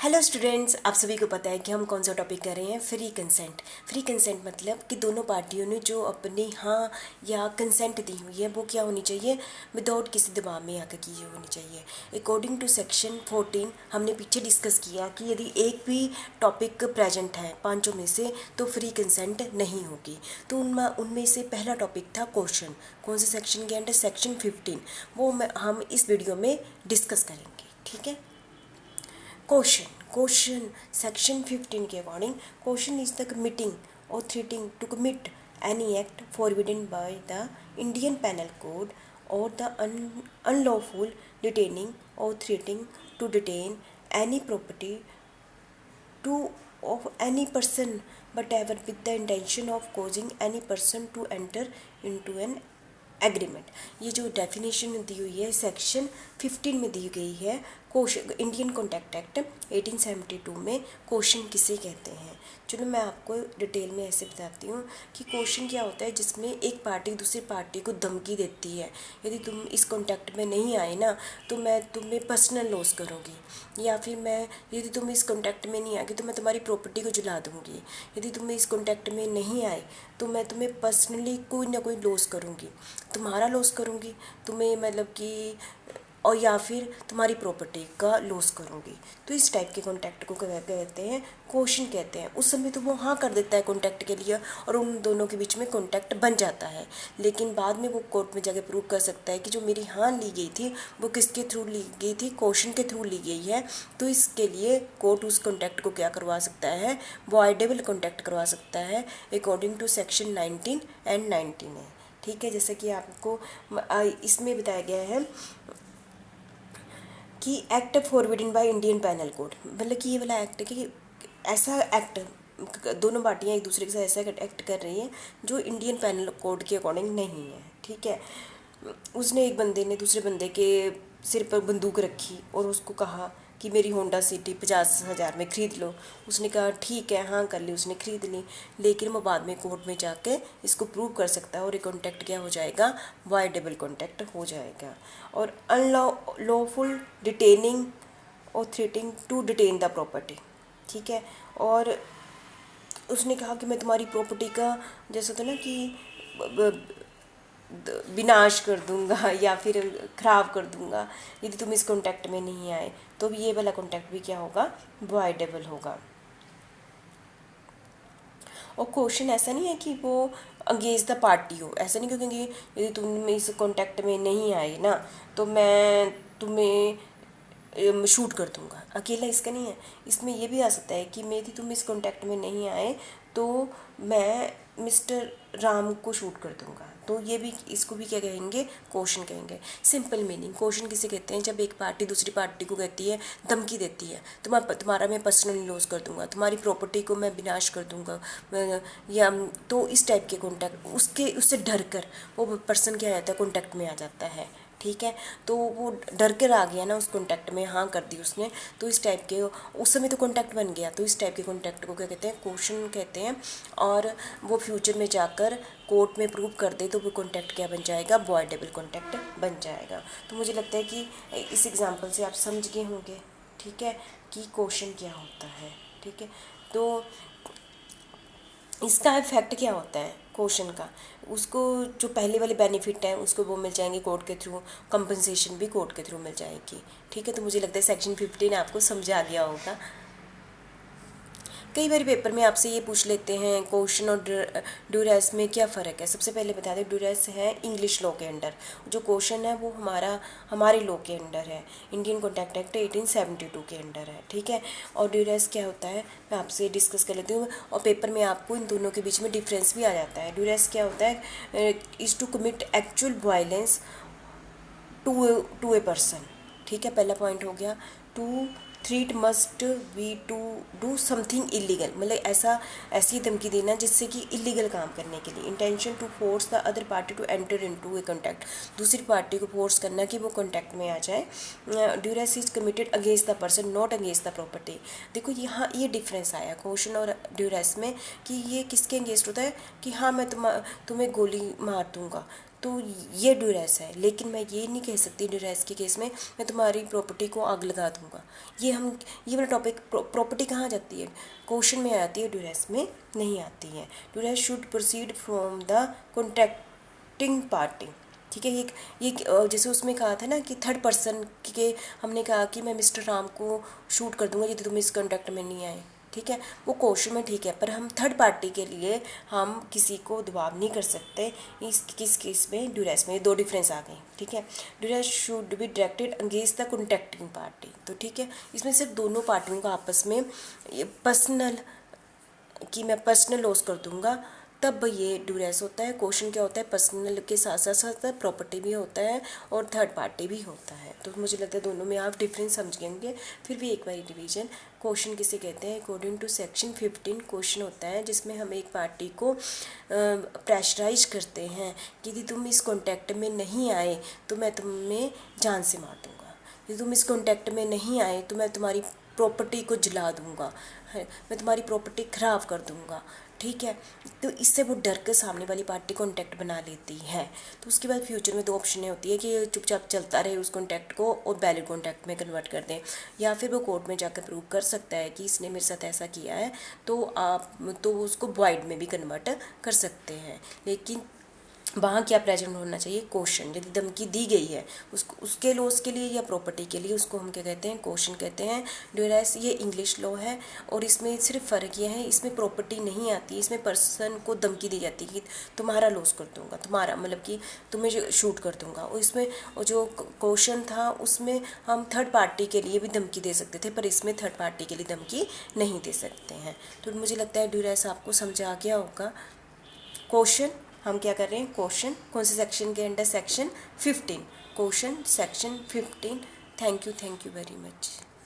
Hello students, आप सभी को पता है कि हम कौन सा टॉपिक कर रहे हैं। Free consent. फ्री कंसेंट मतलब कि दोनों पार्टियों ने जो अपनी हाँ या कंसेंट दी हुई है वो क्या होनी चाहिए, विदाउट किसी दबाव में आकर की होनी चाहिए। अकॉर्डिंग टू सेक्शन 14 हमने पीछे डिस्कस किया कि यदि एक भी टॉपिक प्रेजेंट है पांचों में से तो फ्री कंसेंट नहीं होगी। तो उनमें से पहला टॉपिक था क्वेश्चन। कौन से सेक्शन के अंडर? सेक्शन 15। वो हम इस वीडियो में डिस्कस करेंगे, ठीक है। क्वेश्चन सेक्शन 15 के according question is the committing और threatening to commit any act forbidden by the Indian panel Code और द अनलॉफुल डिटेनिंग और threatening to detain any property to of any person whatever with the intention of causing any person to enter into an agreement. ये जो definition दी हुई है section 15 में दी गई है question Indian contract act 1872 में question किसे कहते हैं। चलो मैं आपको डिटेल में ऐसे बताती हूँ कि क्वेश्चन क्या होता है, जिसमें एक पार्टी दूसरी पार्टी को धमकी देती है, यदि तुम इस कॉन्ट्रैक्ट में नहीं आए ना तो मैं तुम्हें पर्सनल लॉस करूँगी, या फिर मैं यदि तुम इस कॉन्ट्रैक्ट में नहीं आएगी तो मैं तुम्हारी प्रॉपर्टी को जला दूँगी, यदि तुम इस कॉन्ट्रैक्ट में नहीं आए तो मैं तुम्हें पर्सनली कोई ना कोई लॉस करूँगी, तुम्हारा लॉस करूँगी तुम्हें, मतलब कि और या फिर तुम्हारी प्रॉपर्टी का लॉस करूँगी। तो इस टाइप के कॉन्ट्रैक्ट को क्या कहते हैं? क्वेश्चन कहते हैं। उस समय तो वो हाँ कर देता है कॉन्ट्रैक्ट के लिए और उन दोनों के बीच में कॉन्ट्रैक्ट बन जाता है, लेकिन बाद में वो कोर्ट में जाके प्रूव कर सकता है कि जो मेरी हाँ ली गई थी वो किसके थ्रू ली गई थी, क्वेश्चन के थ्रू ली गई है। तो इसके लिए कोर्ट उस कॉन्ट्रैक्ट को क्या करवा सकता है? वॉइडेबल कॉन्ट्रैक्ट करवा सकता है अकॉर्डिंग टू सेक्शन 19 एंड 19 है, ठीक है। जैसे कि आपको इसमें बताया गया है कि act forbidden by Indian panel code, मतलब कि ये वाला एक्ट है कि ऐसा एक्ट दोनों पार्टियां एक दूसरे के साथ ऐसा एक्ट कर रही हैं जो इंडियन पेनल कोड के अकॉर्डिंग नहीं है, ठीक है। उसने एक बंदे ने दूसरे बंदे के सिर पर बंदूक रखी और उसको कहा कि मेरी होंडा सिटी 50,000 में ख़रीद लो। उसने कहा ठीक है, हाँ कर ली, उसने ख़रीद ली, लेकिन वो बाद में कोर्ट में जाके इसको प्रूव कर सकता है और ये कॉन्ट्रैक्ट क्या हो जाएगा? वाइडेबल कॉन्ट्रैक्ट हो जाएगा। और अनलॉफुल डिटेनिंग और threatening to detain the property, ठीक है। और उसने कहा कि मैं तुम्हारी प्रॉपर्टी का जैसा था ना कि विनाश कर दूंगा या फिर ख़राब कर दूंगा यदि तुम इस कॉन्ट्रैक्ट में नहीं आए, तो ये वाला कॉन्ट्रैक्ट भी क्या होगा? वॉइडेबल होगा। और क्वेश्चन ऐसा नहीं है कि वो अगेंस्ट द पार्टी हो, ऐसा नहीं, क्योंकि यदि तुम इस कॉन्ट्रैक्ट में नहीं आए ना तो मैं तुम्हें शूट कर दूंगा, अकेला इसका नहीं है। इसमें ये भी आ सकता है कि यदि तुम इस कॉन्ट्रैक्ट में नहीं आए तो मैं मिस्टर राम को शूट कर दूंगा। तो ये भी, इसको भी क्या कहेंगे? क्वेश्चन कहेंगे। सिंपल मीनिंग क्वेश्चन किसे कहते हैं? जब एक पार्टी दूसरी पार्टी को कहती है, धमकी देती है, तुम्हारा मैं पर्सनली लॉस कर दूंगा, तुम्हारी प्रॉपर्टी को मैं विनाश कर दूंगा, या तो इस टाइप के कॉन्टैक्ट उससे डर कर वो पर्सन क्या रहता है? कॉन्टैक्ट में आ जाता है, ठीक है। तो वो डर कर आ गया ना, उस कॉन्टैक्ट में हाँ कर दी उसने, तो इस टाइप के उस समय तो कॉन्टैक्ट बन गया, तो इस टाइप के कॉन्टैक्ट को क्या कहते हैं? क्वेश्चन कहते हैं। और वो फ्यूचर में जाकर कोर्ट में प्रूव कर दे तो वो कॉन्टैक्ट क्या बन जाएगा? वॉइडेबल कॉन्टैक्ट बन जाएगा। तो मुझे लगता है कि इस एग्जाम्पल से आप समझ गए होंगे, ठीक है, कि क्वेश्चन क्या होता है, ठीक है। तो इसका इफेक्ट क्या होता है क्वेश्चन का? उसको जो पहले वाले बेनिफिट हैं उसको वो मिल जाएंगे कोर्ट के थ्रू, कंपनसेशन भी कोर्ट के थ्रू मिल जाएगी, ठीक है। तो मुझे लगता है सेक्शन 15 आपको समझ आ गया होगा। कई बार पेपर में आपसे ये पूछ लेते हैं क्वेश्चन और ड्यूरेस में क्या फ़र्क है। सबसे पहले बता दें, ड्यूरेस है इंग्लिश लॉ के अंडर, जो क्वेश्चन है वो हमारे लॉ के अंडर है, इंडियन कॉन्ट्रैक्ट एक्ट 1872 के अंडर है, ठीक है। और ड्यूरेस क्या होता है मैं आपसे डिस्कस कर लेती हूँ, और पेपर में आपको इन दोनों के बीच में डिफरेंस भी आ जाता है। ड्यूरेस क्या होता है? Is to commit actual violence to a person, ठीक है, पहला पॉइंट हो गया। To threat must be to do something illegal, मतलब ऐसी धमकी देना जिससे कि इलीगल काम करने के लिए। Intention to force the other party to enter into a contact, दूसरी पार्टी को फोर्स करना कि वो कॉन्टैक्ट में आ जाए। Duress is committed against the person not against the property. देखो यहाँ ये डिफरेंस आया क्वेश्चन और ड्यूरेस में कि ये किसके अगेंस्ट होता है कि हाँ मैं तुम्हें गोली मार दूंगा, तो ये ड्यूरेस है। लेकिन मैं ये नहीं कह सकती ड्यूरेस के केस में मैं तुम्हारी प्रॉपर्टी को आग लगा दूंगा। ये वाला टॉपिक प्रॉपर्टी कहाँ जाती है, क्वेश्चन में आती है, ड्यूरेस में नहीं आती है। Duress should proceed from the contracting party. ठीक है, ये जैसे उसमें कहा था ना कि थर्ड पर्सन के, हमने कहा कि मैं मिस्टर राम को शूट कर दूंगा यदि तुम इस कॉन्ट्रैक्ट में नहीं आए। ठीक है, वो क्वेश्चन में ठीक है, पर हम थर्ड पार्टी के लिए हम किसी को दबाव नहीं कर सकते इस किस केस में, ड्यूरेस में। दो डिफरेंस आ गए। ठीक है, duress should be directed against the contracting party. तो ठीक है, इसमें सिर्फ दोनों पार्टियों का आपस में पर्सनल, कि मैं पर्सनल लॉस कर दूंगा, तब ये ड्यूरेस होता है। क्वेश्चन क्या होता है, पर्सनल के साथ साथ साथ प्रॉपर्टी भी होता है और थर्ड पार्टी भी होता है। तो मुझे लगता है दोनों में आप डिफरेंस समझ गएंगे। फिर भी एक बार रिवीजन, क्वेश्चन किसे कहते हैं, अकॉर्डिंग टू सेक्शन 15 क्वेश्चन होता है जिसमें हम एक पार्टी को प्रेशराइज करते हैं कि यदि तुम इस कॉन्टैक्ट में नहीं आए तो मैं तुम्हें जान से मार दूंगा, यदि तुम इस कॉन्टैक्ट में नहीं आए तो मैं तुम्हारी प्रॉपर्टी को जला दूंगा, है, मैं तुम्हारी प्रॉपर्टी ख़राब कर दूंगा। ठीक है, तो इससे वो डर के सामने वाली पार्टी कॉन्टैक्ट बना लेती है। तो उसके बाद फ्यूचर में दो ऑप्शन होती है कि चुपचाप चलता रहे उस कॉन्टैक्ट को और वैलिड कॉन्टैक्ट में कन्वर्ट कर दें, या फिर वो कोर्ट में जाकर प्रूव कर सकता है कि इसने मेरे साथ ऐसा किया है, तो उसको वॉइड में भी कन्वर्ट कर सकते हैं। लेकिन वहाँ क्या प्रेजेंट होना चाहिए, क्वेश्चन। यदि धमकी दी गई है उसके लॉस के लिए या प्रॉपर्टी के लिए, उसको हम क्या कहते हैं, क्वेश्चन कहते हैं। ड्यूरेस ये इंग्लिश लॉ है और इसमें सिर्फ फ़र्क यह है, इसमें प्रॉपर्टी नहीं आती, इसमें पर्सन को धमकी दी जाती है कि तुम्हारा लॉस कर दूंगा, तुम्हारा मतलब कि तुम्हें शूट कर दूंगा। और इसमें जो क्वेश्चन था उसमें हम थर्ड पार्टी के लिए भी धमकी दे सकते थे, पर इसमें थर्ड पार्टी के लिए धमकी नहीं दे सकते हैं। तो मुझे लगता है ड्यूरेस आपको समझ आ गया होगा। क्वेश्चन हम क्या कर रहे हैं, क्वेश्चन कौन से सेक्शन के under, section 15, question section 15। Thank you very much.